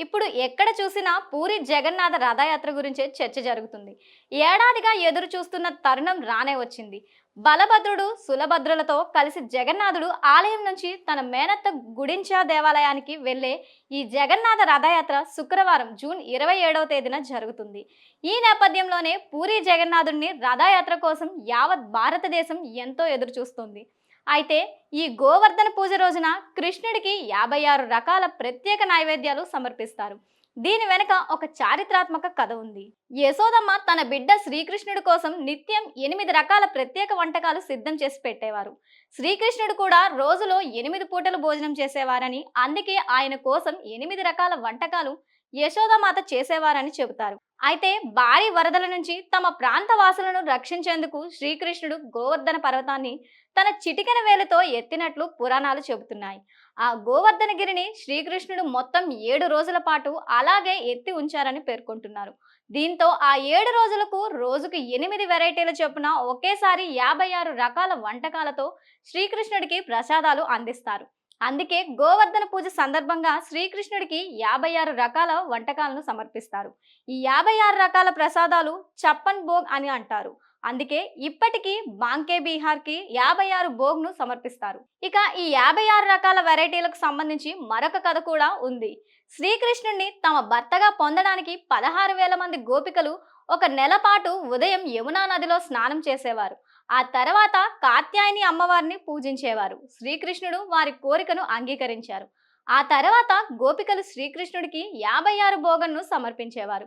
ఇప్పుడు ఎక్కడ చూసినా పూరి జగన్నాథ రథయాత్ర గురించే చర్చ జరుగుతుంది. ఏడాదిగా ఎదురు చూస్తున్న తరుణం రానే వచ్చింది. బలభద్రుడు, సులభద్రులతో కలిసి జగన్నాథుడు ఆలయం నుంచి తన మేనత్త గుడించా దేవాలయానికి వెళ్లే ఈ జగన్నాథ రథయాత్ర శుక్రవారం జూన్ 27వ తేదీన జరుగుతుంది. ఈ నేపథ్యంలోనే పూరి జగన్నాథుడిని రథయాత్ర కోసం యావత్ భారతదేశం ఎంతో ఎదురు చూస్తోంది. అయితే ఈ గోవర్ధన పూజ రోజున కృష్ణుడికి 56 రకాల ప్రత్యేక నైవేద్యాలు సమర్పిస్తారు. దీని వెనుక ఒక చారిత్రాత్మక కథ ఉంది. యశోదమ్మ తన బిడ్డ శ్రీకృష్ణుడి కోసం నిత్యం 8 రకాల ప్రత్యేక వంటకాలు సిద్ధం చేసి పెట్టేవారు. శ్రీకృష్ణుడు కూడా రోజులో 8 పూటలు భోజనం చేసేవారని, అందుకే ఆయన కోసం 8 రకాల వంటకాలు యశోదామాత చేసేవారని చెబుతారు. అయితే భారీ వరదల నుంచి తమ ప్రాంత వాసులను రక్షించేందుకు శ్రీకృష్ణుడు గోవర్ధన పర్వతాన్ని తన చిటికెన వేలుతో ఎత్తినట్లు పురాణాలు చెబుతున్నాయి. ఆ గోవర్ధనగిరిని శ్రీకృష్ణుడు మొత్తం 7 రోజుల పాటు అలాగే ఎత్తి ఉంచారని పేర్కొంటున్నారు. దీంతో ఆ 7 రోజులకు రోజుకు 8 వెరైటీల చొప్పున ఒకేసారి 56 రకాల వంటకాలతో శ్రీకృష్ణుడికి ప్రసాదాలు అందిస్తారు. అందుకే గోవర్ధన పూజ సందర్భంగా శ్రీకృష్ణుడికి 56 రకాల వంటకాలను సమర్పిస్తారు. ఈ 56 రకాల ప్రసాదాలు చప్పన్ భోగ్ అని అంటారు. అందుకే ఇప్పటికీ బాంకే బీహార్కి 56 భోగ్ను సమర్పిస్తారు. ఇక ఈ 56 రకాల వెరైటీలకు సంబంధించి మరొక కథ కూడా ఉంది. శ్రీకృష్ణుడిని తమ భర్తగా పొందడానికి 16,000 మంది గోపికలు ఒక నెల పాటు ఉదయం యమునా నదిలో స్నానం చేసేవారు. ఆ తర్వాత కాత్యాయని అమ్మవారిని పూజించేవారు. శ్రీకృష్ణుడు వారి కోరికను అంగీకరించారు. ఆ తర్వాత గోపికలు శ్రీకృష్ణుడికి 56 భోగన్ను సమర్పించేవారు.